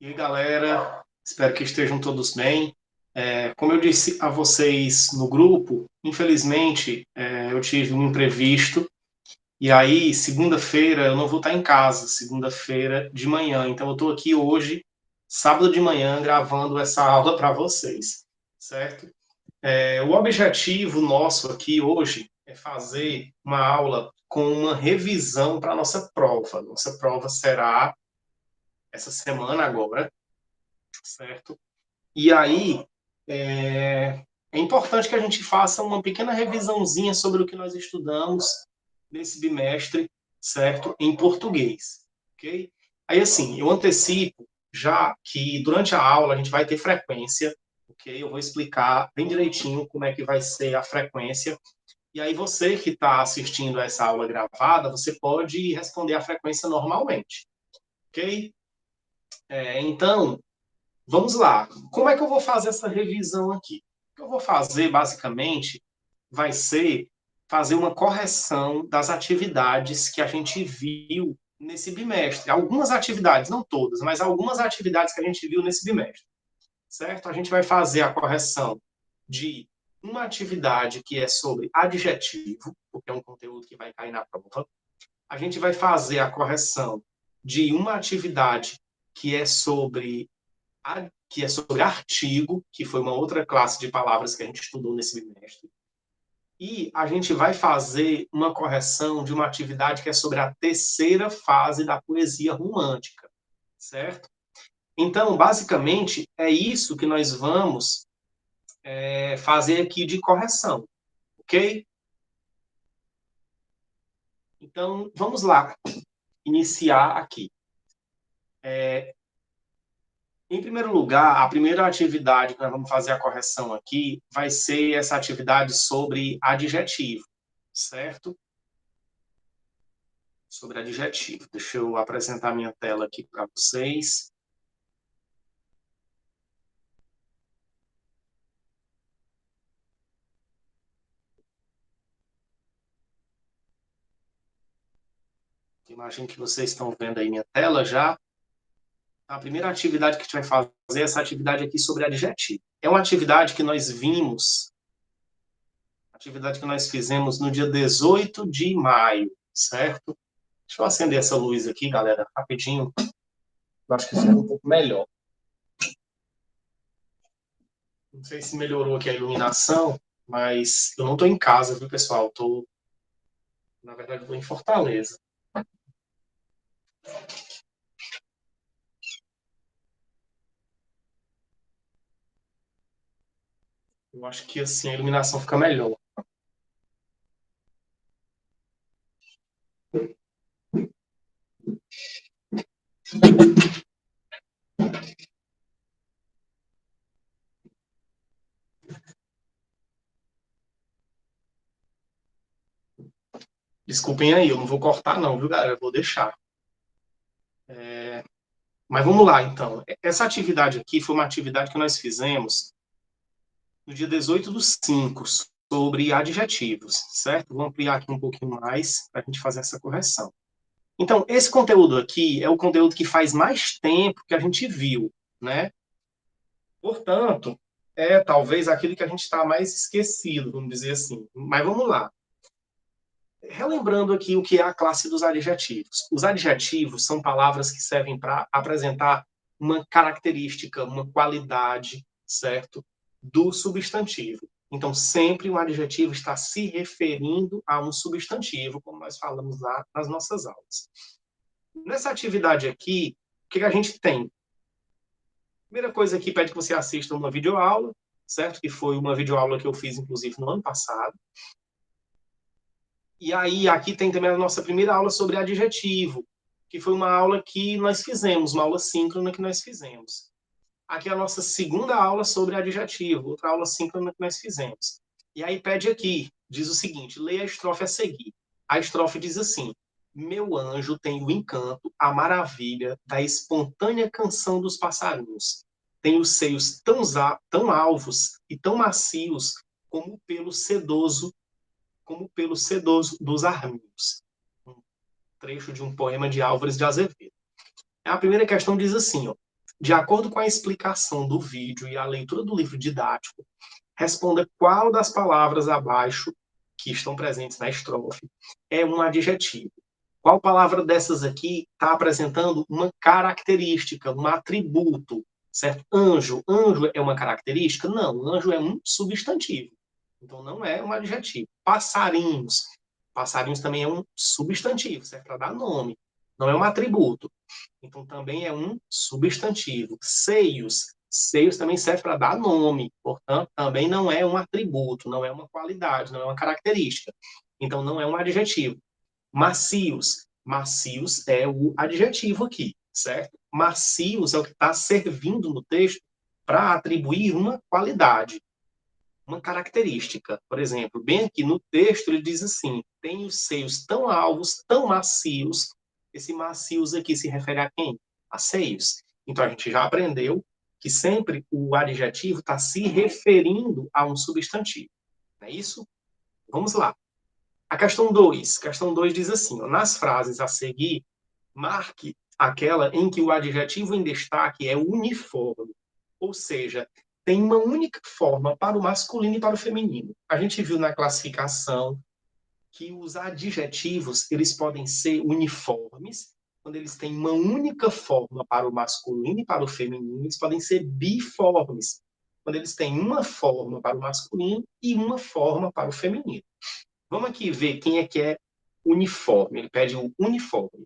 E aí, galera, espero que estejam todos bem. Como eu disse a vocês no grupo, infelizmente eu tive um imprevisto e aí segunda-feira eu não vou estar em casa, segunda-feira de manhã. Então eu estou aqui hoje, sábado de manhã, gravando essa aula para vocês, certo? O objetivo nosso aqui hoje é fazer uma aula com uma revisão para a nossa prova. Nossa prova será essa semana agora, certo? E aí, é importante que a gente faça uma pequena revisãozinha sobre o que nós estudamos nesse bimestre, certo? Em português, ok? Aí, assim, eu antecipo já que durante a aula a gente vai ter frequência, ok? Eu vou explicar bem direitinho como é que vai ser a frequência. E aí, você que está assistindo a essa aula gravada, você pode responder a frequência normalmente, ok? Então, vamos lá. Como é que eu vou fazer essa revisão aqui? O que eu vou fazer, basicamente, vai ser fazer uma correção das atividades que a gente viu nesse bimestre. Algumas atividades, não todas, mas algumas atividades que a gente viu nesse bimestre, certo? A gente vai fazer a correção de uma atividade que é sobre adjetivo, porque é um conteúdo que vai cair na prova. A gente vai fazer a correção de uma atividade que é sobre artigo, que foi uma outra classe de palavras que a gente estudou nesse bimestre. E a gente vai fazer uma correção de uma atividade que é sobre a terceira fase da poesia romântica, certo? Então, basicamente, é isso que nós vamos fazer aqui de correção, ok? Então, vamos lá, iniciar aqui. Em primeiro lugar, a primeira atividade que nós vamos fazer a correção aqui vai ser essa atividade sobre adjetivo, certo? Sobre adjetivo. Deixa eu apresentar minha tela aqui para vocês. Imagino que vocês estão vendo aí minha tela já. A primeira atividade que a gente vai fazer é essa atividade aqui sobre adjetivo. É uma atividade que nós vimos, atividade que nós fizemos no dia 18 de maio, certo? Deixa eu acender essa luz aqui, galera, rapidinho. Eu acho que fica um pouco melhor. Não sei se melhorou aqui a iluminação, mas eu não estou em casa, viu, pessoal? Na verdade, estou em Fortaleza. Eu acho que assim a iluminação fica melhor. Desculpem aí, eu não vou cortar não, viu, galera? Eu vou deixar. Mas vamos lá, então. Essa atividade aqui foi uma atividade que nós fizemos no dia 18 do 5, sobre adjetivos, certo? Vou ampliar aqui um pouquinho mais para a gente fazer essa correção. Então, esse conteúdo aqui é o conteúdo que faz mais tempo que a gente viu, né? Portanto, é talvez aquilo que a gente está mais esquecido, vamos dizer assim. Mas vamos lá. Relembrando aqui o que é a classe dos adjetivos. Os adjetivos são palavras que servem para apresentar uma característica, uma qualidade, certo? Do substantivo. Então, sempre um adjetivo está se referindo a um substantivo, como nós falamos lá nas nossas aulas. Nessa atividade aqui, o que a gente tem? Primeira coisa aqui, pede que você assista uma videoaula, certo? Que foi uma videoaula que eu fiz, inclusive, no ano passado. E aí, aqui tem também a nossa primeira aula sobre adjetivo, que foi uma aula que nós fizemos, uma aula síncrona que nós fizemos. Aqui é a nossa segunda aula sobre adjetivo, outra aula síncrona que nós fizemos. E aí pede aqui, diz o seguinte, leia a estrofe a seguir. A estrofe diz assim, meu anjo tem o encanto, a maravilha da espontânea canção dos passarinhos. Tem os seios tão alvos e tão macios como pelo sedoso dos arminhos. Um trecho de um poema de Álvares de Azevedo. A primeira questão diz assim, ó, de acordo com a explicação do vídeo e a leitura do livro didático, responda qual das palavras abaixo, que estão presentes na estrofe, é um adjetivo. Qual palavra dessas aqui está apresentando uma característica, um atributo, certo? Anjo. Anjo é uma característica? Não, anjo é um substantivo. Então, não é um adjetivo. Passarinhos. Passarinhos também é um substantivo, serve para dar nome. Não é um atributo. Então, também é um substantivo. Seios. Seios também serve para dar nome. Portanto, também não é um atributo, não é uma qualidade, não é uma característica. Então, não é um adjetivo. Macios. Macios é o adjetivo aqui, certo? Macios é o que está servindo no texto para atribuir uma qualidade, uma característica. Por exemplo, bem aqui no texto ele diz assim: tem os seios tão alvos, tão macios. Esse macios aqui se refere a quem? A seios. Então a gente já aprendeu que sempre o adjetivo está se referindo a um substantivo. Não é isso? Vamos lá. A questão 2 diz assim, ó, nas frases a seguir, marque aquela em que o adjetivo em destaque é uniforme, ou seja, tem uma única forma para o masculino e para o feminino. A gente viu na classificação que os adjetivos eles podem ser uniformes, quando eles têm uma única forma para o masculino e para o feminino, eles podem ser biformes, quando eles têm uma forma para o masculino e uma forma para o feminino. Vamos aqui ver quem é uniforme. Ele pede o uniforme.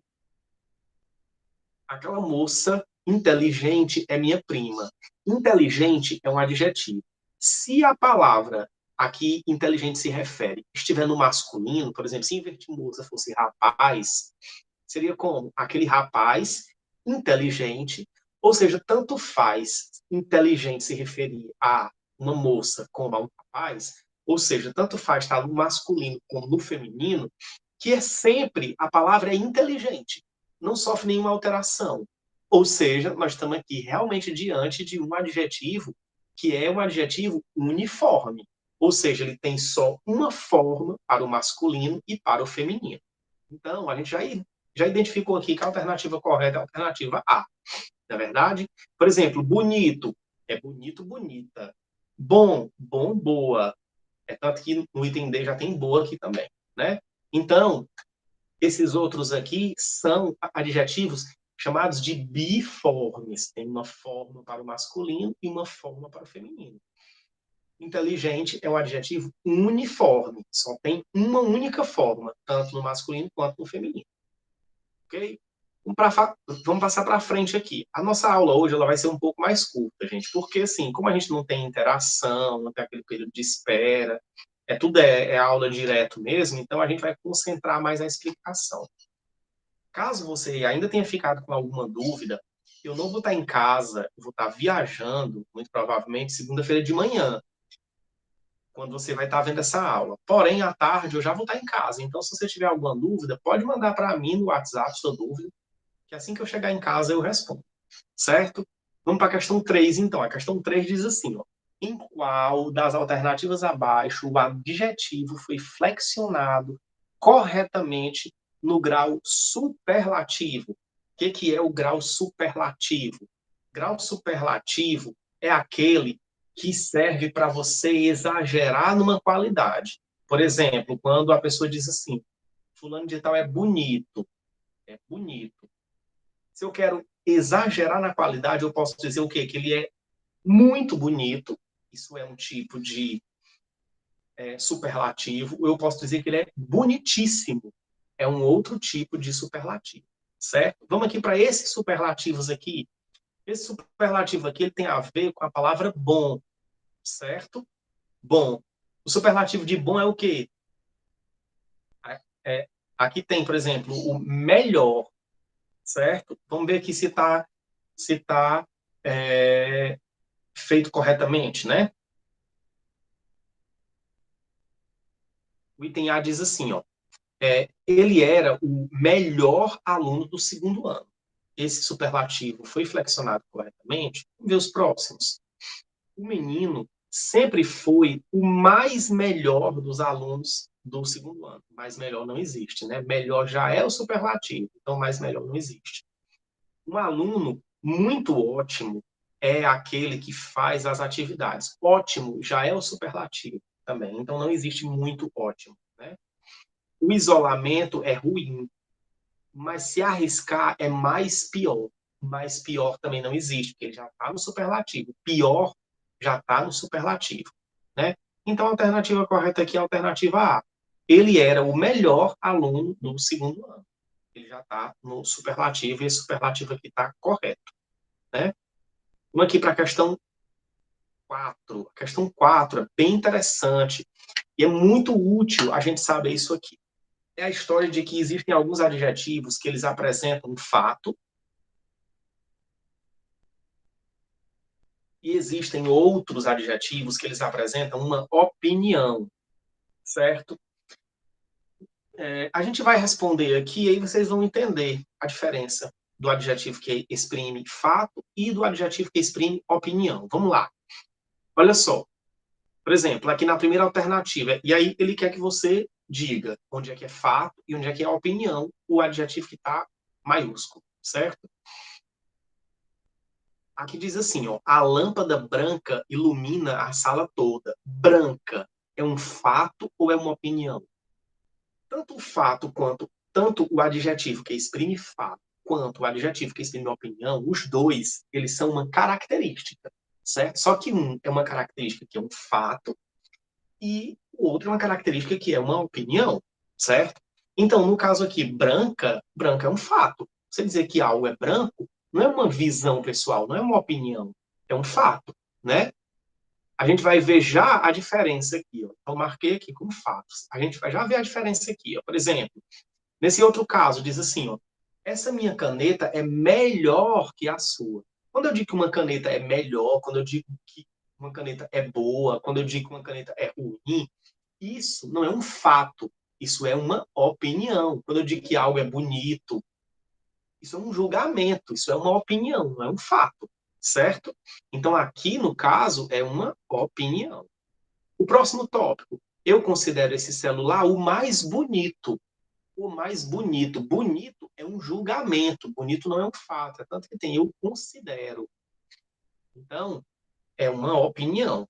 Aquela moça inteligente é minha prima. Inteligente é um adjetivo. Se a palavra aqui inteligente se refere estiver no masculino, por exemplo, se invertimosa fosse rapaz, seria como? Aquele rapaz inteligente, ou seja, tanto faz inteligente se referir a uma moça como a um rapaz, ou seja, tanto faz estar no masculino como no feminino, que é sempre a palavra é inteligente, não sofre nenhuma alteração. Ou seja, nós estamos aqui realmente diante de um adjetivo que é um adjetivo uniforme, ou seja, ele tem só uma forma para o masculino e para o feminino. Então, a gente já identificou aqui que a alternativa correta é a alternativa A. Não é verdade? Por exemplo, bonito é bonito, bonita. Bom, bom, boa. É tanto que no item D já tem boa aqui também, né? Então, esses outros aqui são adjetivos chamados de biformes. Tem uma forma para o masculino e uma forma para o feminino. Inteligente é um adjetivo uniforme, só tem uma única forma, tanto no masculino quanto no feminino. Ok? Vamos passar para frente aqui. A nossa aula hoje ela vai ser um pouco mais curta, gente, porque assim, como a gente não tem interação, não tem aquele período de espera, tudo é aula direto mesmo, então a gente vai concentrar mais a explicação. Caso você ainda tenha ficado com alguma dúvida, eu não vou estar em casa, eu vou estar viajando, muito provavelmente segunda-feira de manhã, quando você vai estar vendo essa aula. Porém, à tarde eu já vou estar em casa, então se você tiver alguma dúvida, pode mandar para mim no WhatsApp sua dúvida, que assim que eu chegar em casa eu respondo, certo? Vamos para a questão 3, então. A questão 3 diz assim, ó, em qual das alternativas abaixo o adjetivo foi flexionado corretamente no grau superlativo? O que é o grau superlativo? Grau superlativo é aquele que serve para você exagerar numa qualidade. Por exemplo, quando a pessoa diz assim, fulano de tal é bonito. É bonito. Se eu quero exagerar na qualidade, eu posso dizer o quê? Que ele é muito bonito. Isso é um tipo de superlativo. Ou eu posso dizer que ele é bonitíssimo. É um outro tipo de superlativo. Certo? Vamos aqui para esses superlativos aqui. Esse superlativo aqui ele tem a ver com a palavra bom. Certo? Bom. O superlativo de bom é o quê? Aqui tem, por exemplo, o melhor. Certo? Vamos ver aqui se tá feito corretamente, né? O item A diz assim, ó, ele era o melhor aluno do segundo ano. Esse superlativo foi flexionado corretamente? Vamos ver os próximos. O menino sempre foi o mais melhor dos alunos do segundo ano. Mais melhor não existe, né? Melhor já é o superlativo, então mais melhor não existe. Um aluno Muito ótimo é aquele que faz as atividades. Ótimo já é o superlativo também, então não existe muito ótimo, né? O isolamento é ruim, mas se arriscar é mais pior. Mais pior também não existe, porque ele já está no superlativo. Pior já está no superlativo, né? Então a alternativa correta aqui é a alternativa A. Ele era o melhor aluno do segundo ano. Ele já está no superlativo e esse superlativo aqui está correto, né? Vamos aqui para a questão 4. A questão 4 é bem interessante e é muito útil a gente saber isso aqui. É a história de que existem alguns adjetivos que eles apresentam um fato e existem outros adjetivos que eles apresentam uma opinião, certo? A gente vai responder aqui e aí vocês vão entender a diferença do adjetivo que exprime fato e do adjetivo que exprime opinião. Vamos lá. Olha só. Por exemplo, aqui na primeira alternativa, e aí ele quer que você diga onde é que é fato e onde é que é opinião, o adjetivo que está maiúsculo, certo? Aqui diz assim, ó, a lâmpada branca ilumina a sala toda. Branca é um fato ou é uma opinião? Tanto o fato quanto tanto o adjetivo que exprime fato quanto o adjetivo que exprime opinião, os dois, eles são uma característica, certo? Só que um é uma característica que é um fato e o outro é uma característica que é uma opinião, certo? Então, no caso aqui, branca, branca é um fato. Você dizer que algo é branco não é uma visão pessoal, não é uma opinião, é um fato, né? A gente vai ver já a diferença aqui, ó. Então, marquei aqui como fatos. A gente vai já ver a diferença aqui, ó. Por exemplo, nesse outro caso, diz assim, ó, essa minha caneta é melhor que a sua. Quando eu digo que uma caneta é melhor, quando eu digo que uma caneta é boa, quando eu digo que uma caneta é ruim, isso não é um fato, isso é uma opinião. Quando eu digo que algo é bonito, isso é um julgamento, isso é uma opinião, não é um fato, certo? Então, aqui, no caso, é uma opinião. O próximo tópico. Eu considero esse celular o mais bonito. O mais bonito. Bonito é um julgamento. Bonito não é um fato. É tanto que tem eu considero. Então, é uma opinião.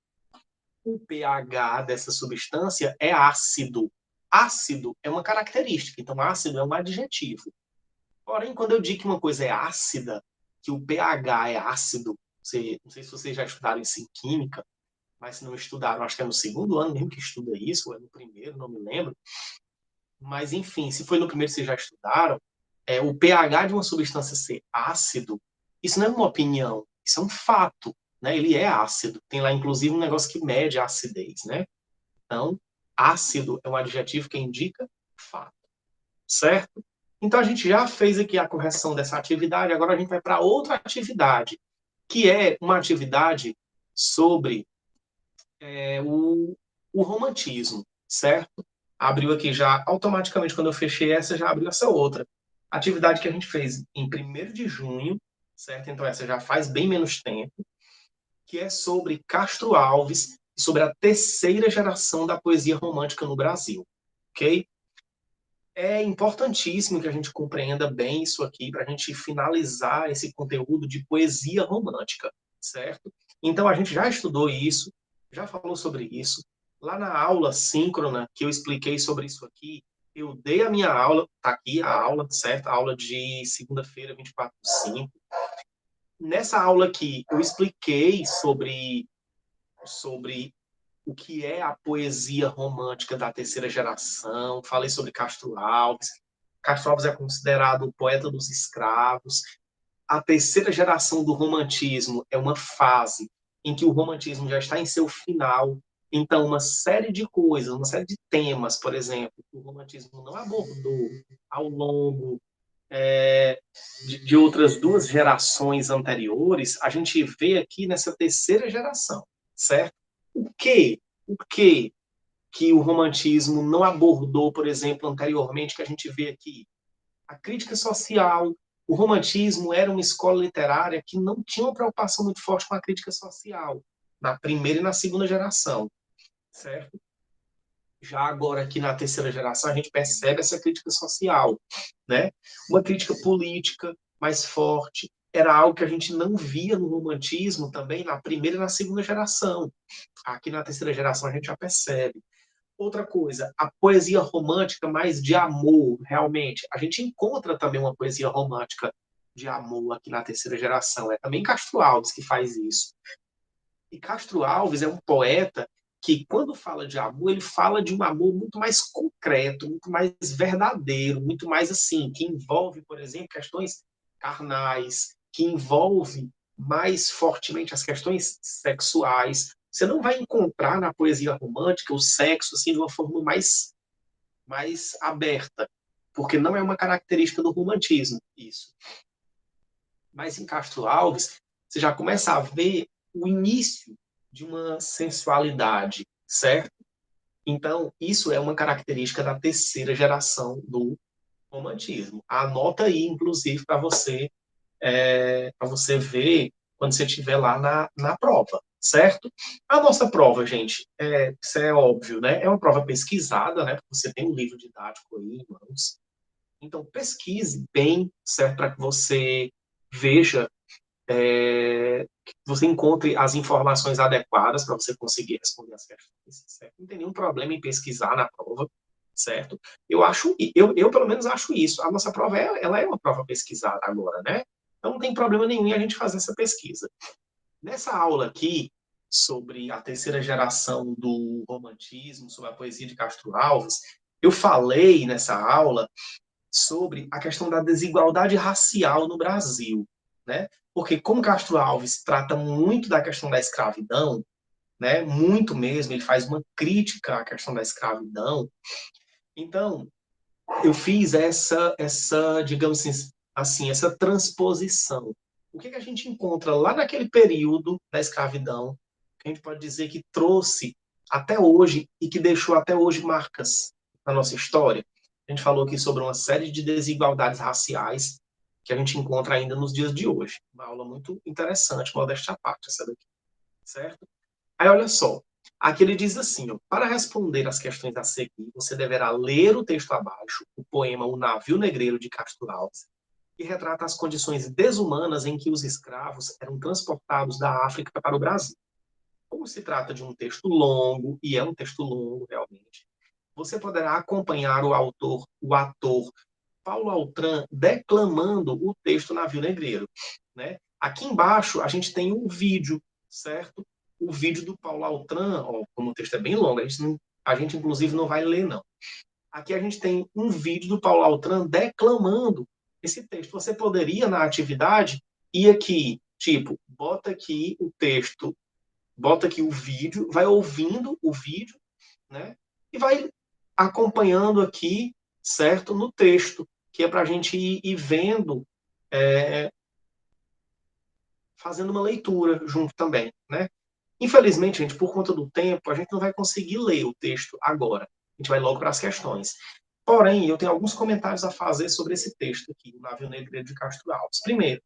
O pH dessa substância é ácido. Ácido é uma característica. Então, ácido é um adjetivo. Porém, quando eu digo que uma coisa é ácida, que o pH é ácido, não sei se vocês já estudaram isso em química, mas se não estudaram, acho que é no segundo ano mesmo que estuda isso, ou é no primeiro, não me lembro. Mas, enfim, se foi no primeiro que vocês já estudaram, o pH de uma substância ser ácido, isso não é uma opinião, isso é um fato, né? Ele é ácido. Tem lá, inclusive, um negócio que mede a acidez, né? Então, ácido é um adjetivo que indica fato, certo? Então, a gente já fez aqui a correção dessa atividade, agora a gente vai para outra atividade, que é uma atividade sobre o romantismo, certo? Abriu aqui já, automaticamente, quando eu fechei essa, já abriu essa outra. Atividade que a gente fez em 1º de junho, certo? Então, essa já faz bem menos tempo, que é sobre Castro Alves e sobre a terceira geração da poesia romântica no Brasil, ok? É importantíssimo que a gente compreenda bem isso aqui para a gente finalizar esse conteúdo de poesia romântica, certo? Então, a gente já estudou isso, já falou sobre isso. Lá na aula síncrona, que eu expliquei sobre isso aqui, eu dei a minha aula, tá aqui a aula, certo? A aula de segunda-feira, 24/5. Nessa aula aqui, eu expliquei sobre o que é a poesia romântica da terceira geração, falei sobre Castro Alves. Castro Alves é considerado o poeta dos escravos. A terceira geração do romantismo é uma fase em que o romantismo já está em seu final. Então, uma série de coisas, uma série de temas, por exemplo, que o romantismo não abordou ao longo de outras duas gerações anteriores, a gente vê aqui nessa terceira geração, certo? O que? O que o romantismo não abordou, por exemplo, anteriormente, que a gente vê aqui? A crítica social. O romantismo era uma escola literária que não tinha uma preocupação muito forte com a crítica social, na primeira e na segunda geração, certo? Já agora, aqui na terceira geração, a gente percebe essa crítica social, né? Uma crítica política mais forte. era algo que a gente não via no romantismo também na primeira e na segunda geração. Aqui na terceira geração a gente já percebe. Outra coisa, a poesia romântica mais de amor, realmente. A gente encontra também uma poesia romântica de amor aqui na terceira geração. É também Castro Alves que faz isso. E Castro Alves é um poeta que, quando fala de amor, ele fala de um amor muito mais concreto, muito mais verdadeiro, muito mais assim, que envolve, por exemplo, questões carnais, que envolve mais fortemente as questões sexuais. Você não vai encontrar na poesia romântica o sexo assim de uma forma mais aberta, porque não é uma característica do romantismo isso. Mas em Castro Alves, você já começa a ver o início de uma sensualidade, certo? Então, isso é uma característica da terceira geração do romantismo. Anota aí, inclusive, para você ver quando você estiver lá na prova, certo? A nossa prova, gente, isso é óbvio, né? É uma prova pesquisada, né? Porque você tem um livro didático aí em mãos. Então, pesquise bem, certo? Para que você veja que você encontre as informações adequadas para você conseguir responder as questões, certo? Não tem nenhum problema em pesquisar na prova, certo? Eu pelo menos acho isso. A nossa prova ela é uma prova pesquisada agora, né? Então não tem problema nenhum em a gente fazer essa pesquisa. Nessa aula aqui sobre a terceira geração do romantismo, sobre a poesia de Castro Alves, eu falei nessa aula sobre a questão da desigualdade racial no Brasil, né? Porque como Castro Alves trata muito da questão da escravidão, né? Muito mesmo, ele faz uma crítica à questão da escravidão. Então, eu fiz digamos assim, essa transposição. O que a gente encontra lá naquele período da escravidão, que a gente pode dizer que trouxe até hoje e que deixou até hoje marcas na nossa história? A gente falou aqui sobre uma série de desigualdades raciais que a gente encontra ainda nos dias de hoje. Uma aula muito interessante, modéstia à parte, essa daqui, certo? Aí, olha só, aqui ele diz assim, ó, para responder às questões a seguir, você deverá ler o texto abaixo, o poema O Navio Negreiro, de Castro Alves, que retrata as condições desumanas em que os escravos eram transportados da África para o Brasil. Como se trata de um texto longo, e é um texto longo realmente, você poderá acompanhar o ator Paulo Altran declamando o texto Navio Negreiro, né? Aqui embaixo a gente tem um vídeo, certo? O vídeo do Paulo Altran, ó, como o texto é bem longo, a gente inclusive não vai ler, não. Aqui a gente tem um vídeo do Paulo Altran declamando esse texto. Você poderia, na atividade, ir aqui, tipo, bota aqui o texto, bota aqui o vídeo, vai ouvindo o vídeo, né? E vai acompanhando aqui, certo? No texto, que é para a gente ir vendo, é, fazendo uma leitura junto também, né? Infelizmente, gente, por conta do tempo, a gente não vai conseguir ler o texto agora. A gente vai logo para as questões. Porém, eu tenho alguns comentários a fazer sobre esse texto aqui, O Navio Negreiro de Castro Alves. Primeiro,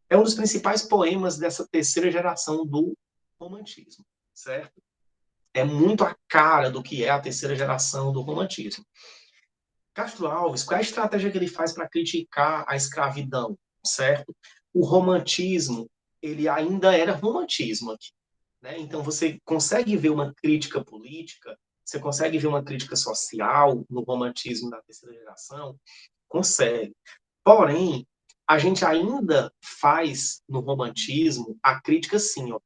é um dos principais poemas dessa terceira geração do romantismo, certo? É muito a cara do que é a terceira geração do romantismo. Castro Alves, qual é a estratégia que ele faz para criticar a escravidão, certo? O romantismo, ele ainda era romantismo aqui, né? Então você consegue ver uma crítica política, você consegue ver uma crítica social no romantismo da terceira geração? Consegue. Porém, a gente ainda faz no romantismo a crítica assim, ó,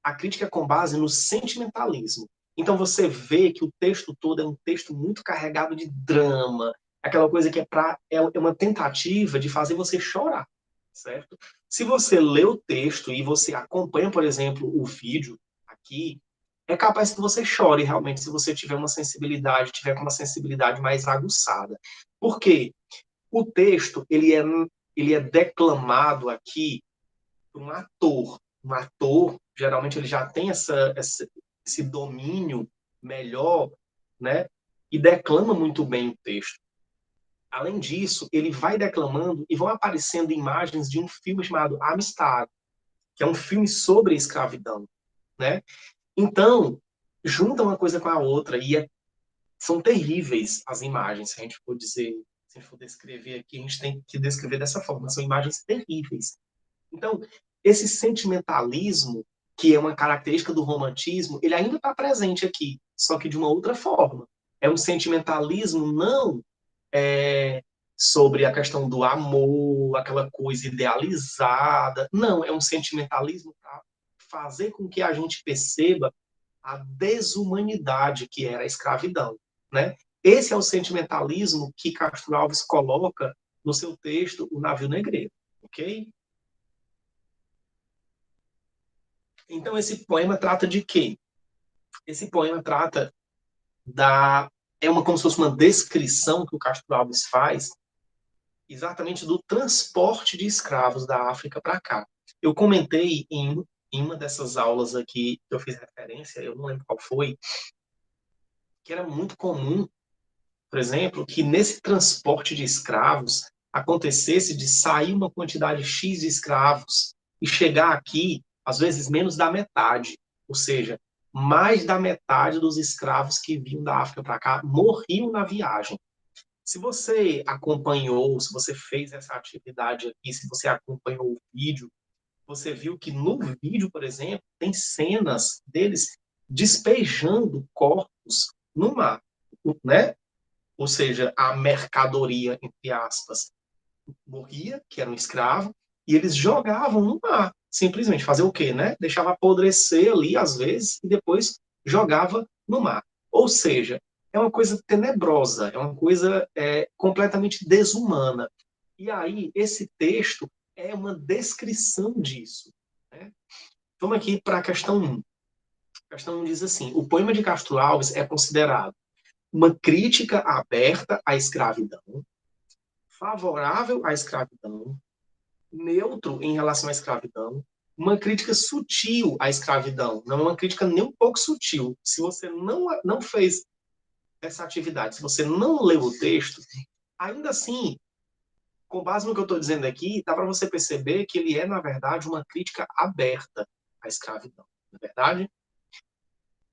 a crítica é com base no sentimentalismo. Então você vê que o texto todo é um texto muito carregado de drama, aquela coisa que é uma tentativa de fazer você chorar, certo? Se você lê o texto e você acompanha, por exemplo, o vídeo aqui, é capaz que você chore realmente se você tiver uma sensibilidade, tiver com uma sensibilidade mais aguçada. Por quê? O texto, ele é declamado aqui por um ator. Um ator, geralmente, ele já tem esse domínio melhor, né? E declama muito bem o texto. Além disso, ele vai declamando e vão aparecendo imagens de um filme chamado Amistad, que é um filme sobre escravidão, né? Então, junta uma coisa com a outra e são terríveis as imagens, se a gente for dizer, se a gente for descrever aqui, a gente tem que descrever dessa forma, são imagens terríveis. Então, esse sentimentalismo, que é uma característica do romantismo, ele ainda está presente aqui, só que de uma outra forma. É um sentimentalismo não sobre a questão do amor, aquela coisa idealizada. Não, é um sentimentalismo para fazer com que a gente perceba a desumanidade que era a escravidão, né? Esse é o sentimentalismo que Castro Alves coloca no seu texto O Navio Negreiro, ok? Então esse poema trata de quê? Esse poema trata da é uma como se fosse uma descrição que o Castro Alves faz exatamente do transporte de escravos da África para cá. Eu comentei em uma dessas aulas aqui que eu fiz referência, eu não lembro qual foi, que era muito comum, por exemplo, que nesse transporte de escravos acontecesse de sair uma quantidade X de escravos e chegar aqui, às vezes, menos da metade. Ou seja, mais da metade dos escravos que vinham da África para cá morriam na viagem. Se você acompanhou, se você fez essa atividade aqui, se você acompanhou o vídeo, você viu que no vídeo, por exemplo, tem cenas deles despejando corpos no mar, né? Ou seja, a mercadoria, entre aspas, morria, que era um escravo, e eles jogavam no mar. Simplesmente fazer o quê, né? Deixava apodrecer ali, às vezes, e depois jogava no mar. Ou seja, é uma coisa tenebrosa, é uma coisa completamente desumana. E aí, esse texto é uma descrição disso. Né? Vamos aqui para a questão 1. A questão 1 diz assim: o poema de Castro Alves é considerado uma crítica aberta à escravidão, favorável à escravidão, neutro em relação à escravidão, uma crítica sutil à escravidão, não uma crítica nem um pouco sutil. Se você não fez essa atividade, se você não leu o texto, ainda assim, com base no que eu estou dizendo aqui, dá para você perceber que ele é, na verdade, uma crítica aberta à escravidão. Não é verdade?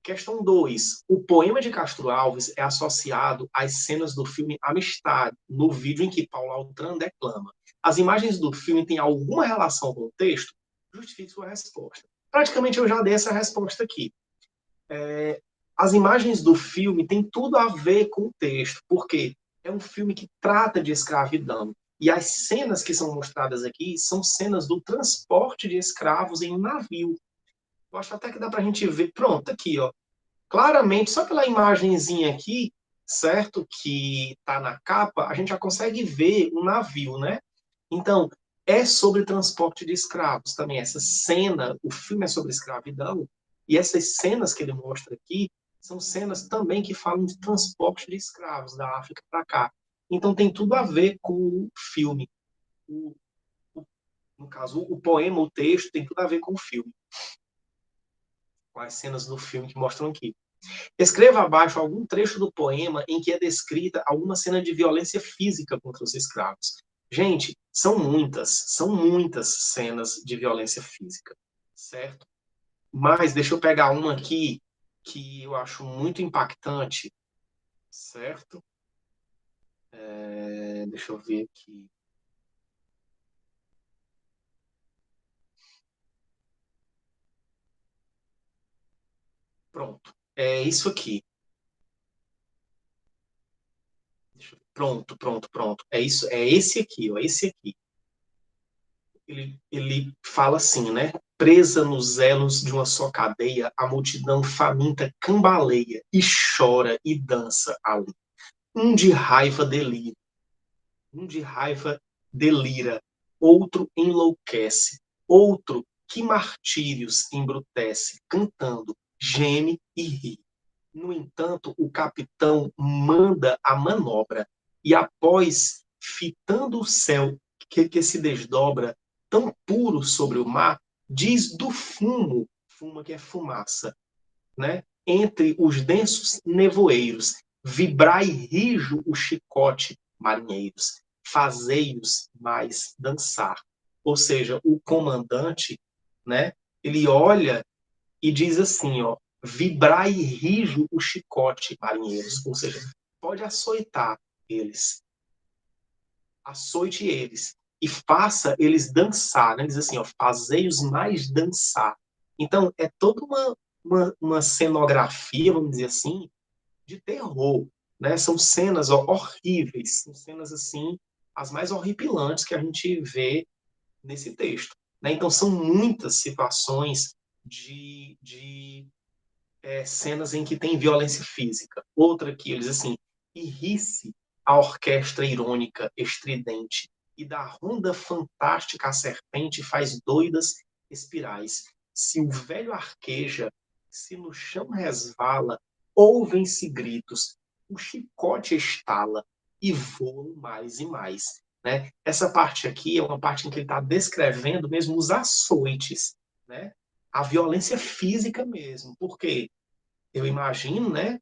Questão 2. O poema de Castro Alves é associado às cenas do filme Amistade, no vídeo em que Paulo Altran declama. As imagens do filme têm alguma relação com o texto? Justifique sua resposta. Praticamente eu já dei essa resposta aqui. As imagens do filme têm tudo a ver com o texto, porque é um filme que trata de escravidão. E as cenas que são mostradas aqui são cenas do transporte de escravos em um navio. Eu acho até que dá para a gente ver. Pronto, aqui, ó. Claramente, só pela imagenzinha aqui, certo? Que está na capa, a gente já consegue ver um navio, né? Então, é sobre transporte de escravos também. Essa cena, o filme é sobre escravidão, e essas cenas que ele mostra aqui são cenas também que falam de transporte de escravos da África para cá. Então, tem tudo a ver com o filme. O, no caso, o poema, o texto, tem tudo a ver com o filme. Com as cenas do filme que mostram aqui. Escreva abaixo algum trecho do poema em que é descrita alguma cena de violência física contra os escravos. Gente, são muitas cenas de violência física, certo? Mas deixa eu pegar uma aqui que eu acho muito impactante, certo? Deixa eu ver aqui. Pronto. É isso aqui. Pronto. É isso, é esse aqui, ó, esse aqui. Ele fala assim, né? Presa nos elos de uma só cadeia, a multidão faminta cambaleia e chora e dança ali. Um de raiva delira, um de raiva delira, outro enlouquece, outro que martírios embrutece, cantando, geme e ri. No entanto, o capitão manda a manobra e, após fitando o céu que se desdobra, tão puro sobre o mar, diz do fumo, fumo que é fumaça, né? Entre os densos nevoeiros, vibrai rijo o chicote, marinheiros, fazei-os mais dançar. Ou seja, o comandante, né? Ele olha e diz assim, ó, vibrai rijo o chicote, marinheiros, ou seja, pode açoitar eles, açoite eles. e faça eles dançar, né? Diz assim, ó, fazei-os mais dançar. Então, é toda uma cenografia, vamos dizer assim, de terror, né? São cenas horríveis, são cenas assim, as mais horripilantes que a gente vê nesse texto, né? Então, são muitas situações de cenas em que tem violência física. Outra que eles assim, e ri-se a orquestra irônica, estridente, e da ronda fantástica a serpente faz doidas espirais. Se o velho arqueja, se no chão resvala, ouvem-se gritos, o chicote estala e voam mais e mais. Né? Essa parte aqui é uma parte em que ele está descrevendo mesmo os açoites, né? A violência física mesmo. Por quê? Eu imagino, né,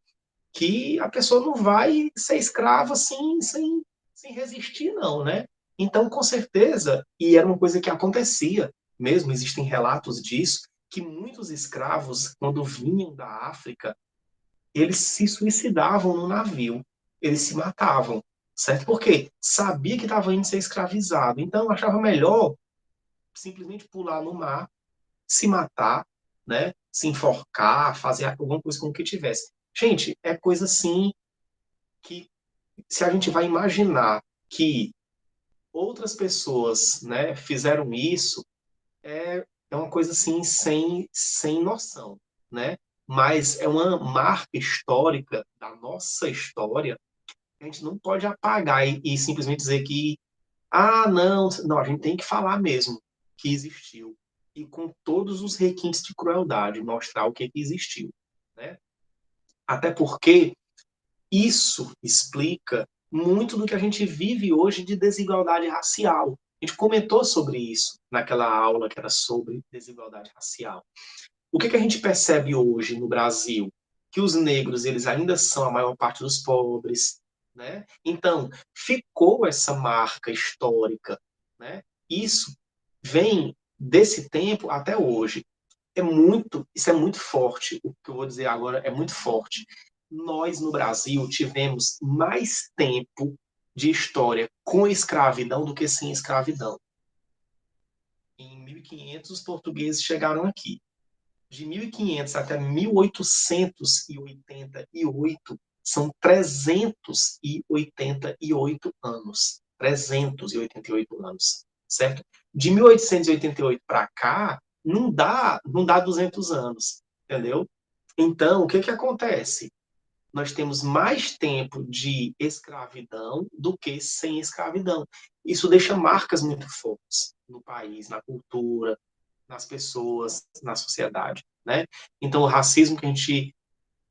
que a pessoa não vai ser escrava assim, sem resistir, não, né? Então, com certeza, e era uma coisa que acontecia mesmo, existem relatos disso, que muitos escravos, quando vinham da África, eles se suicidavam no navio, eles se matavam, certo? Porque sabia que estava indo ser escravizado, então achava melhor simplesmente pular no mar, se matar, né? Se enforcar, fazer alguma coisa com o que tivesse. Gente, é coisa assim que, se a gente vai imaginar que outras pessoas, né, fizeram isso, é uma coisa assim sem noção, né? Mas é uma marca histórica da nossa história que a gente não pode apagar e simplesmente dizer que, ah, não, a gente tem que falar mesmo que existiu. E com todos os requintes de crueldade, mostrar o que existiu, né? Até porque isso explica muito do que a gente vive hoje de desigualdade racial. A gente comentou sobre isso naquela aula que era sobre desigualdade racial. O que a gente percebe hoje no Brasil? Que os negros eles ainda são a maior parte dos pobres, né? Então ficou essa marca histórica, né? Isso vem desse tempo até hoje. Isso é muito forte. O que eu vou dizer agora é muito forte. Nós, no Brasil, tivemos mais tempo de história com escravidão do que sem escravidão. Em 1500, os portugueses chegaram aqui. De 1500 até 1888, são 388 anos. 388 anos, certo? De 1888 para cá, não dá 200 anos, entendeu? Então, o que acontece? Nós temos mais tempo de escravidão do que sem escravidão. Isso deixa marcas muito fortes no país, na cultura, nas pessoas, na sociedade, né? Então, o racismo que a gente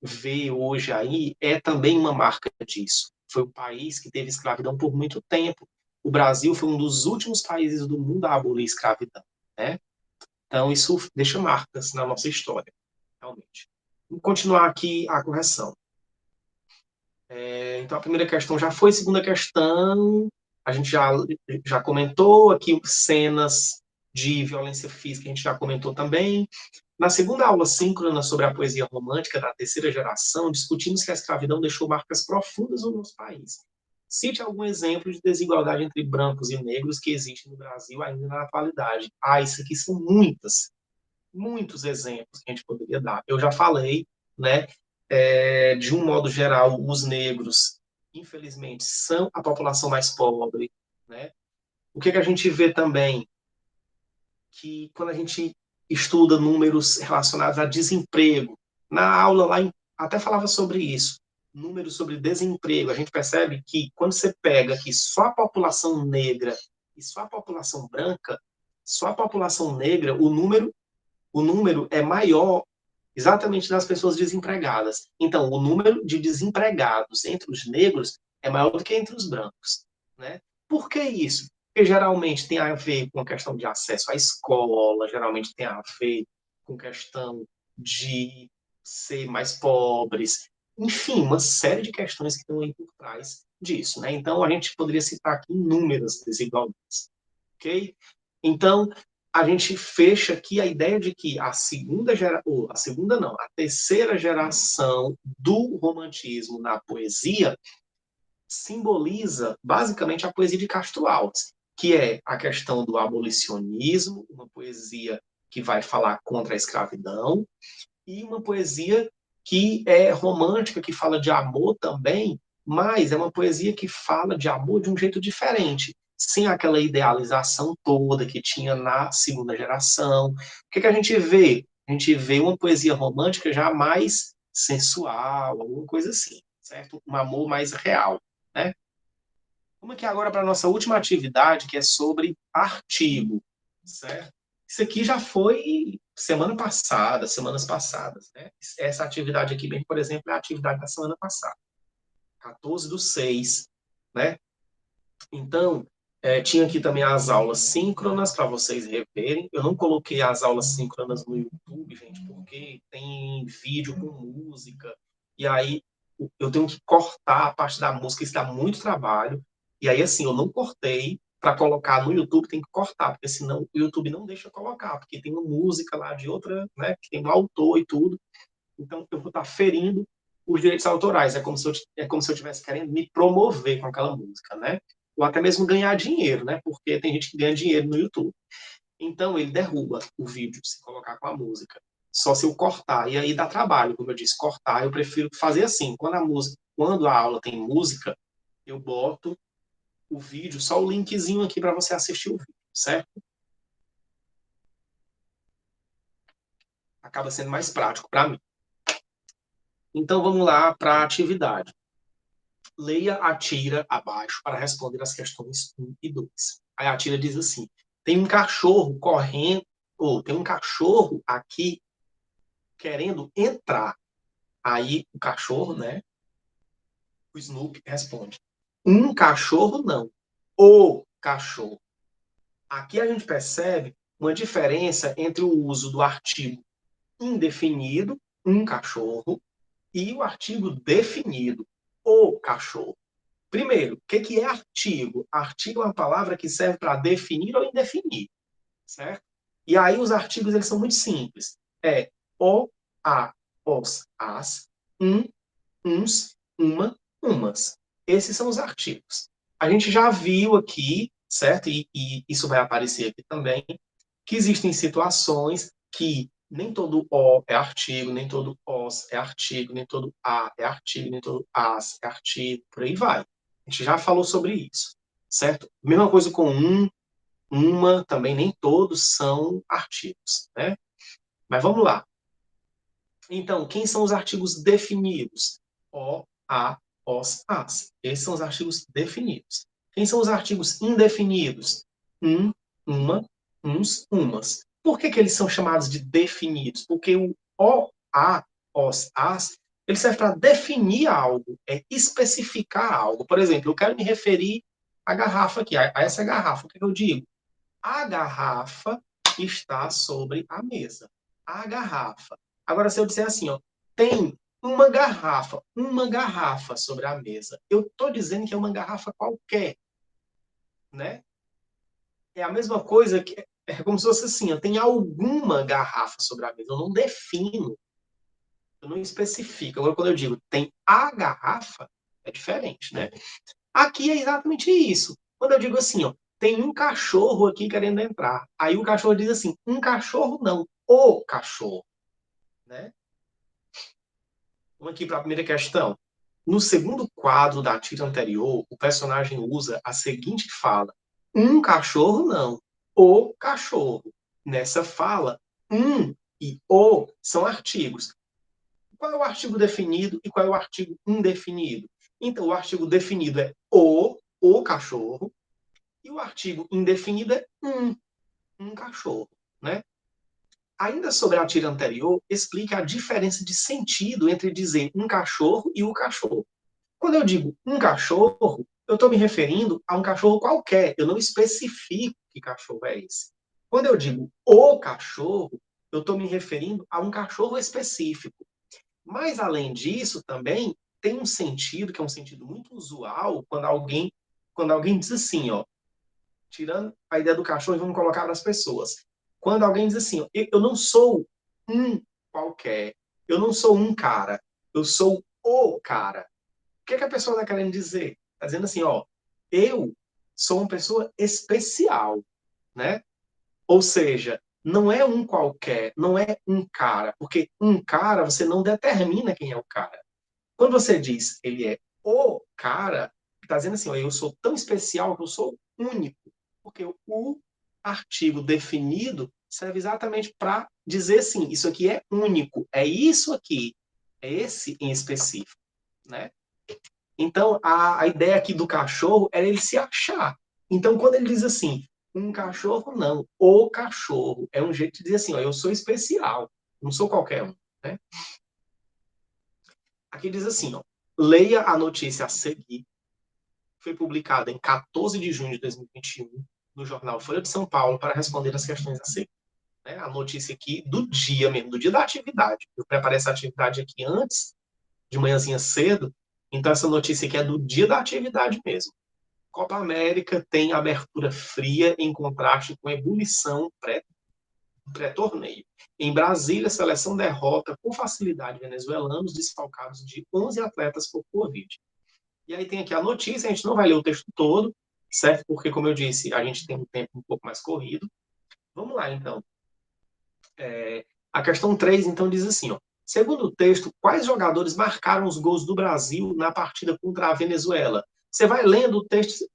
vê hoje aí é também uma marca disso. Foi um país que teve escravidão por muito tempo. O Brasil foi um dos últimos países do mundo a abolir a escravidão, né? Então, isso deixa marcas na nossa história, realmente. Vamos continuar aqui a correção. Então, a primeira questão já foi, segunda questão, a gente já comentou aqui cenas de violência física, a gente já comentou também. Na segunda aula síncrona sobre a poesia romântica da terceira geração, discutimos que a escravidão deixou marcas profundas no nosso país. Cite algum exemplo de desigualdade entre brancos e negros que existe no Brasil ainda na atualidade. Ah, isso aqui são muitos exemplos que a gente poderia dar. Eu já falei, né, de um modo geral, os negros, infelizmente, são a população mais pobre, né? O que a gente vê também? Que quando a gente estuda números relacionados a desemprego, na aula lá até falava sobre isso, números sobre desemprego, a gente percebe que quando você pega que só a população negra e só a população branca, só a população negra, o número é maior exatamente das pessoas desempregadas. Então, o número de desempregados entre os negros é maior do que entre os brancos, né? Por que isso? Porque geralmente tem a ver com a questão de acesso à escola, geralmente tem a ver com questão de ser mais pobres, enfim, uma série de questões que estão aí por trás disso, né? Então, a gente poderia citar aqui inúmeras desigualdades, ok? Então, a gente fecha aqui a ideia de que a segunda geração, a segunda não, a terceira geração do romantismo na poesia simboliza basicamente a poesia de Castro Alves. que é a questão do abolicionismo, uma poesia que vai falar contra a escravidão, e uma poesia que é romântica, que fala de amor também, mas é uma poesia que fala de amor de um jeito diferente, sem aquela idealização toda que tinha na segunda geração. O que, que a gente vê? A gente vê uma poesia romântica já mais sensual, alguma coisa assim, certo? Um amor mais real, né? Vamos aqui agora para a nossa última atividade, que é sobre artigo, certo? Isso aqui já foi semana passada, semanas passadas, né? Essa atividade aqui, bem, por exemplo, é a atividade da semana passada, 14/6, né? Então, tinha aqui também as aulas síncronas para vocês reverem. Eu não coloquei as aulas síncronas no YouTube, gente, porque tem vídeo com música, e aí eu tenho que cortar a parte da música, isso dá muito trabalho. E aí, assim, eu não cortei para colocar no YouTube, tem que cortar, porque senão o YouTube não deixa colocar, porque tem uma música lá de outra, né, que tem um autor e tudo. Então, eu vou estar ferindo os direitos autorais. É como se eu estivesse querendo me promover com aquela música, né? Ou até mesmo ganhar dinheiro, né? Porque tem gente que ganha dinheiro no YouTube. Então, ele derruba o vídeo se colocar com a música. Só se eu cortar. E aí dá trabalho, como eu disse, cortar. Eu prefiro fazer assim. Quando a aula tem música, eu boto o vídeo, só o linkzinho aqui para você assistir o vídeo, certo? Acaba sendo mais prático para mim. Então, vamos lá para a atividade. Leia a tira abaixo para responder as questões 1 e 2. Aí a tira diz assim: tem um cachorro correndo, ou tem um cachorro aqui querendo entrar. Aí o cachorro, né? O Snoopy responde: um cachorro não, o cachorro. Aqui a gente percebe uma diferença entre o uso do artigo indefinido, um cachorro, e o artigo definido, o cachorro. Primeiro, o que é artigo? Artigo é uma palavra que serve para definir ou indefinir, certo? E aí os artigos eles são muito simples. É o, a, os, as, um, uns, uma, umas. Esses são os artigos. A gente já viu aqui, certo? E isso vai aparecer aqui também, que existem situações que nem todo o é artigo, nem todo os é artigo, nem todo a é artigo, nem todo as é artigo, por aí vai. A gente já falou sobre isso, certo? Mesma coisa com um, uma, também nem todos são artigos, né? Mas vamos lá. Então, quem são os artigos definidos? O, a, os, as. Esses são os artigos definidos. Quem são os artigos indefinidos? Um, uma, uns, umas. Por que eles são chamados de definidos? Porque o, a, os, as, ele serve para definir algo, é especificar algo. Por exemplo, eu quero me referir à garrafa aqui, a essa garrafa. O que eu digo? A garrafa está sobre a mesa. A garrafa. Agora, se eu disser assim, ó, tem uma garrafa sobre a mesa. Eu estou dizendo que é uma garrafa qualquer, né? É a mesma coisa que é como se fosse assim, ó, tem alguma garrafa sobre a mesa. Eu não defino, eu não especifico. Agora, quando eu digo tem a garrafa, é diferente, né? Aqui é exatamente isso. Quando eu digo assim, ó, tem um cachorro aqui querendo entrar. Aí o cachorro diz assim, um cachorro não, o cachorro, né? Vamos aqui para a primeira questão. No segundo quadro da tira anterior, o personagem usa a seguinte fala: um cachorro não, o cachorro. Nessa fala, um e o são artigos. Qual é o artigo definido e qual é o artigo indefinido? Então, o artigo definido é o cachorro, e o artigo indefinido é um cachorro, né? Ainda sobre a tira anterior, explica a diferença de sentido entre dizer um cachorro e o cachorro. Quando eu digo um cachorro, eu estou me referindo a um cachorro qualquer, eu não especifico que cachorro é esse. Quando eu digo o cachorro, eu estou me referindo a um cachorro específico. Mas, além disso, também tem um sentido, que é um sentido muito usual, quando alguém diz assim, ó, tirando a ideia do cachorro, vamos colocar para as pessoas. Quando alguém diz assim, eu não sou um qualquer, eu não sou um cara, eu sou o cara. O que, é que a pessoa está querendo dizer? Está dizendo assim, ó, eu sou uma pessoa especial, né? Ou seja, não é um qualquer, não é um cara, porque um cara você não determina quem é o cara. Quando você diz ele é o cara, está dizendo assim, ó, eu sou tão especial que eu sou único, porque o artigo definido serve exatamente para dizer assim, isso aqui é único, é isso aqui, é esse em específico, né? Então, a ideia aqui do cachorro era ele se achar. Então, quando ele diz assim, um cachorro, não, o cachorro, é um jeito de dizer assim, ó, eu sou especial, não sou qualquer um, né? Aqui diz assim, ó, leia a notícia a seguir. Foi publicada em 14 de junho de 2021 no jornal Folha de São Paulo para responder as questões a seguir. Né? A notícia aqui do dia mesmo, do dia da atividade. Eu preparei essa atividade aqui antes, de manhãzinha cedo, então essa notícia aqui é do dia da atividade mesmo. Copa América tem abertura fria em contraste com ebulição pré-torneio. Em Brasília, a seleção derrota com facilidade venezuelanos desfalcados de 11 atletas por Covid. E aí tem aqui a notícia, a gente não vai ler o texto todo, certo? Porque, como eu disse, a gente tem um tempo um pouco mais corrido. Vamos lá, então. A questão 3, então, diz assim, ó. Segundo o texto, quais jogadores marcaram os gols do Brasil na partida contra a Venezuela? Você vai lendo o texto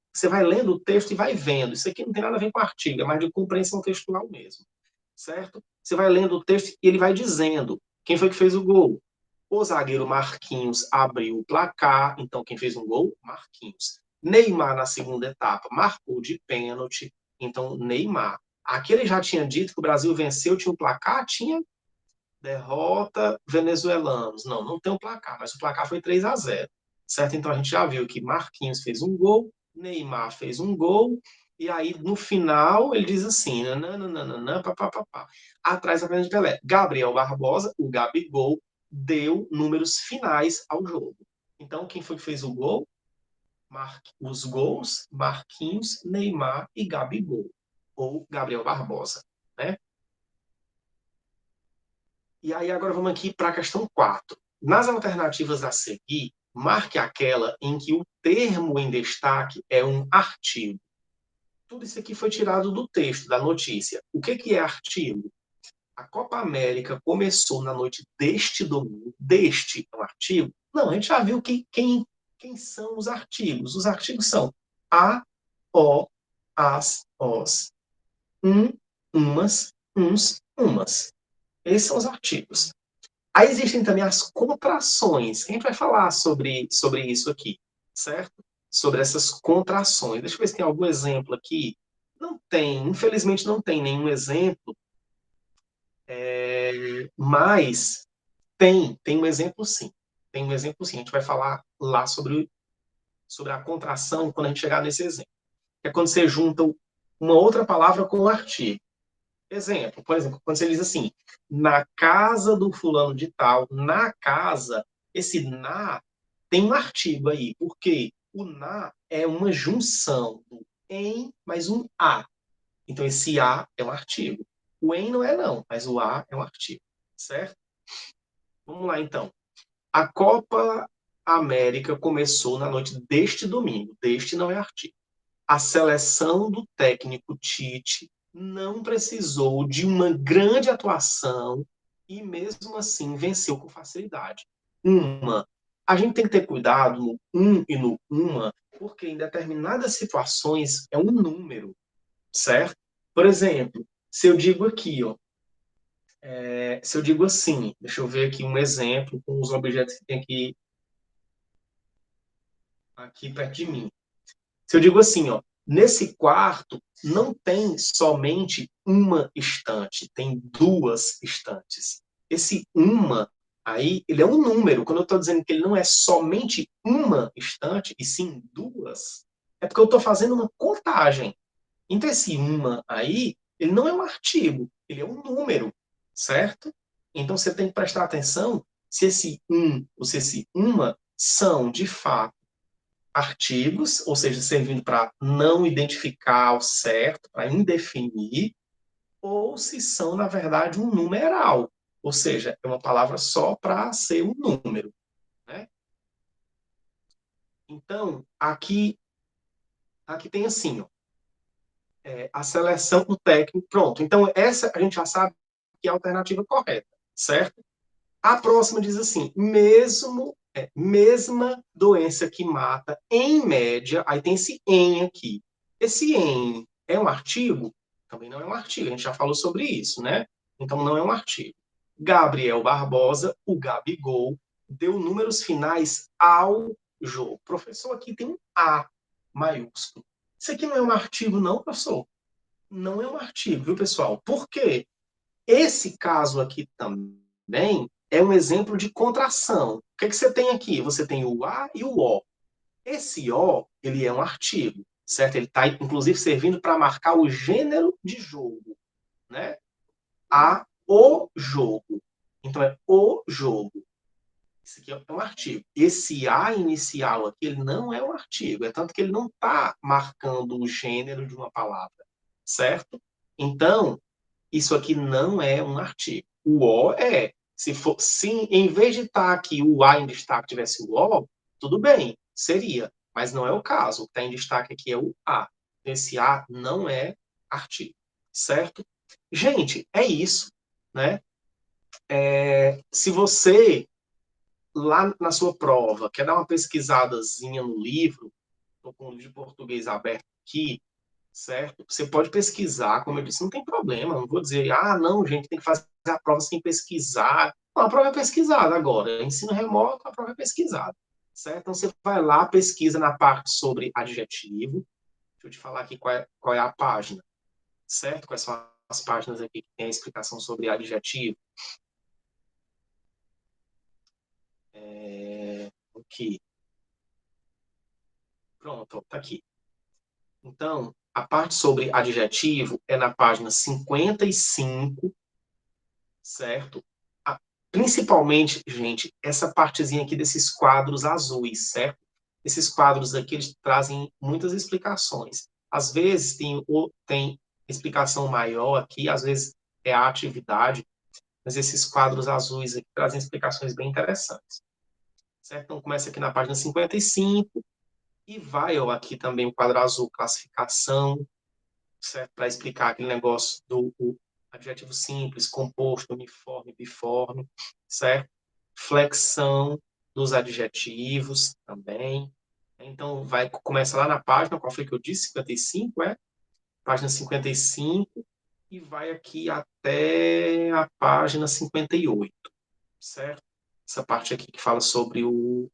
e vai vendo. Isso aqui não tem nada a ver com artigo, é mais de compreensão textual mesmo, certo? Você vai lendo o texto e ele vai dizendo quem foi que fez o gol. O zagueiro Marquinhos abriu o placar, então quem fez um gol? Marquinhos. Neymar, na segunda etapa, marcou de pênalti, então Neymar. Aqui ele já tinha dito que o Brasil venceu, tinha um placar, tinha derrota venezuelanos. Não, não tem um placar, mas o placar foi 3-0, certo? Então a gente já viu que Marquinhos fez um gol, Neymar fez um gol, e aí no final ele diz assim, nananana, papapá. Atrás da frente de Pelé, Gabriel Barbosa, o Gabigol, deu números finais ao jogo. Então quem foi que fez o gol? Os gols, Marquinhos, Neymar e Gabigol, ou Gabriel Barbosa, né? E aí agora vamos aqui para a questão 4. Nas alternativas a seguir, marque aquela em que o termo em destaque é um artigo. Tudo isso aqui foi tirado do texto, da notícia. O que é artigo? A Copa América começou na noite deste domingo. Deste é um artigo? Não, a gente já viu quem são os artigos. Os artigos são a, o, as, os, umas, uns, umas. Esses são os artigos. Aí existem também as contrações. A gente vai falar sobre isso aqui, certo? Sobre essas contrações. Deixa eu ver se tem algum exemplo aqui. Não tem, infelizmente não tem nenhum exemplo, mas tem um exemplo sim. Tem um exemplo sim. A gente vai falar lá sobre a contração quando a gente chegar nesse exemplo. É quando você junta uma outra palavra com um artigo. Exemplo, por exemplo, quando você diz assim, na casa do fulano de tal, na casa, esse na tem um artigo aí, porque o na é uma junção do em mais um a. Então esse a é um artigo. O em não é não, mas o a é um artigo, certo? Vamos lá então. A Copa América começou na noite deste domingo. Deste não é artigo. A seleção do técnico Tite não precisou de uma grande atuação e mesmo assim venceu com facilidade. Uma. A gente tem que ter cuidado no e no uma, porque em determinadas situações é um número, certo? Por exemplo, se eu digo aqui, ó, se eu digo assim, deixa eu ver aqui um exemplo com os objetos que tem aqui perto de mim. Se eu digo assim, ó, nesse quarto não tem somente uma estante, tem duas estantes. Esse uma aí, ele é um número. Quando eu estou dizendo que ele não é somente uma estante, e sim duas, é porque eu estou fazendo uma contagem. Então, esse uma aí, ele não é um artigo, ele é um número, certo? Então, você tem que prestar atenção se esse ou se esse uma são, de fato, artigos, ou seja, servindo para não identificar ao certo, para indefinir, ou se são, na verdade, um numeral, ou seja, é uma palavra só para ser um número, né? Então, aqui Aqui tem assim, ó, a seleção do técnico, pronto. Então, essa a gente já sabe que é a alternativa correta, certo? A próxima diz assim, mesma doença que mata, em média, aí tem esse em aqui. Esse em é um artigo? Também não é um artigo, a gente já falou sobre isso, né? Então não é um artigo. Gabriel Barbosa, o Gabigol, deu números finais ao jogo. Professor, aqui tem um A maiúsculo. Isso aqui não é um artigo, não, professor? Não é um artigo, viu, pessoal? Por quê? Esse caso aqui também é um exemplo de contração. O que, é que você tem aqui? Você tem o A e o O. Esse O, ele é um artigo, certo? Ele está, inclusive, servindo para marcar o gênero de jogo, né? O jogo. Então, é o jogo. Esse aqui é um artigo. Esse A inicial aqui, ele não é um artigo. É tanto que ele não está marcando o gênero de uma palavra, certo? Então, isso aqui não é um artigo. O O é. Se em vez de estar aqui o A em destaque tivesse o O, tudo bem, seria. Mas não é o caso. O que está em destaque aqui é o A. Esse A não é artigo. Certo? Gente, é isso. Né? Se você, lá na sua prova, quer dar uma pesquisadazinha no livro, estou com o livro de português aberto aqui, certo? Você pode pesquisar, como eu disse, não tem problema. Não vou dizer, não, gente, tem que fazer a prova sem pesquisar. Não, a prova é pesquisada agora. Ensino remoto, a prova é pesquisada, certo? Então, você vai lá, pesquisa na parte sobre adjetivo. Deixa eu te falar aqui qual é a página, certo? Quais são as páginas aqui que tem a explicação sobre adjetivo. Aqui. Pronto, tá aqui. Então, a parte sobre adjetivo é na página 55, certo? Principalmente, gente, essa partezinha aqui desses quadros azuis, certo? Esses quadros aqui, eles trazem muitas explicações. Às vezes tem explicação maior aqui, às vezes é a atividade, mas esses quadros azuis aqui trazem explicações bem interessantes, certo? Então, começa aqui na página 55 e vai ó, aqui também o quadro azul, classificação, certo? Para explicar aquele negócio do adjetivo simples, composto, uniforme, biforme, certo? Flexão dos adjetivos também. Então, começa lá na página, qual foi que eu disse? 55, é? Página 55, e vai aqui até a página 58, certo? Essa parte aqui que fala sobre o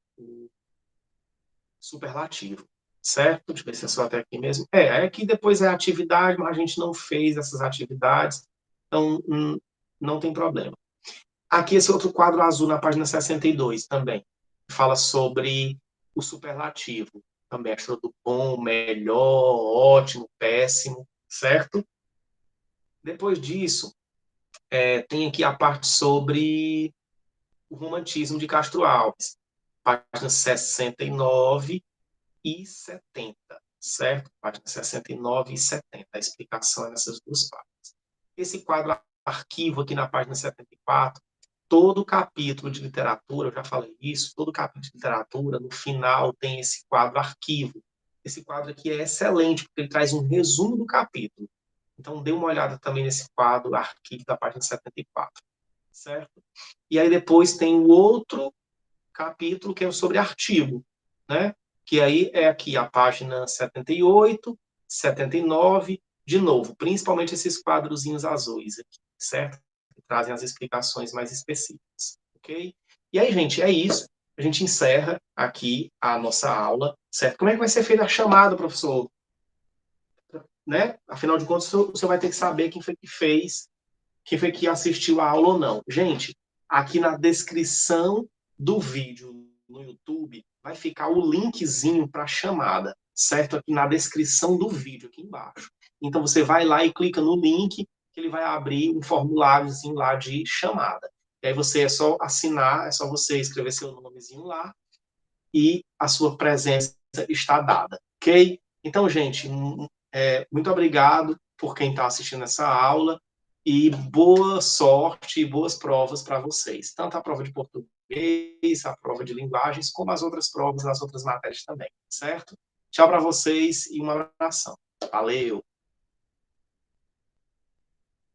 superlativo, certo? Deixa eu ver se é só até aqui mesmo. Aqui depois é atividade, mas a gente não fez essas atividades, então não tem problema. Aqui esse outro quadro azul na página 62 também, fala sobre o superlativo, também achou do bom, melhor, ótimo, péssimo, certo? Depois disso, tem aqui a parte sobre o romantismo de Castro Alves, páginas 69 e 70, certo? Páginas 69 e 70, a explicação é nessas duas páginas. Esse quadro arquivo aqui na página 74, todo capítulo de literatura, eu já falei isso, todo capítulo de literatura, no final tem esse quadro arquivo. Esse quadro aqui é excelente, porque ele traz um resumo do capítulo. Então, dê uma olhada também nesse quadro arquivo da página 74, certo? E aí depois tem o outro capítulo que é sobre artigo, né? Que aí é aqui a página 78, 79, de novo, principalmente esses quadrozinhos azuis aqui, certo? Que trazem as explicações mais específicas, ok? E aí, gente, é isso. A gente encerra aqui a nossa aula, certo? Como é que vai ser feita a chamada, professor? Né? Afinal de contas, você vai ter que saber quem foi que fez, quem foi que assistiu a aula ou não. Gente, aqui na descrição do vídeo no YouTube vai ficar o linkzinho para a chamada, certo? Aqui na descrição do vídeo, aqui embaixo. Então você vai lá e clica no link, que ele vai abrir um formuláriozinho lá de chamada. E aí você é só assinar, é só você escrever seu nomezinho lá e a sua presença está dada, ok? Então, gente, muito obrigado por quem está assistindo essa aula e boa sorte e boas provas para vocês. Tanto a prova de português, a prova de linguagens, como as outras provas nas outras matérias também, certo? Tchau para vocês e um abração. Valeu!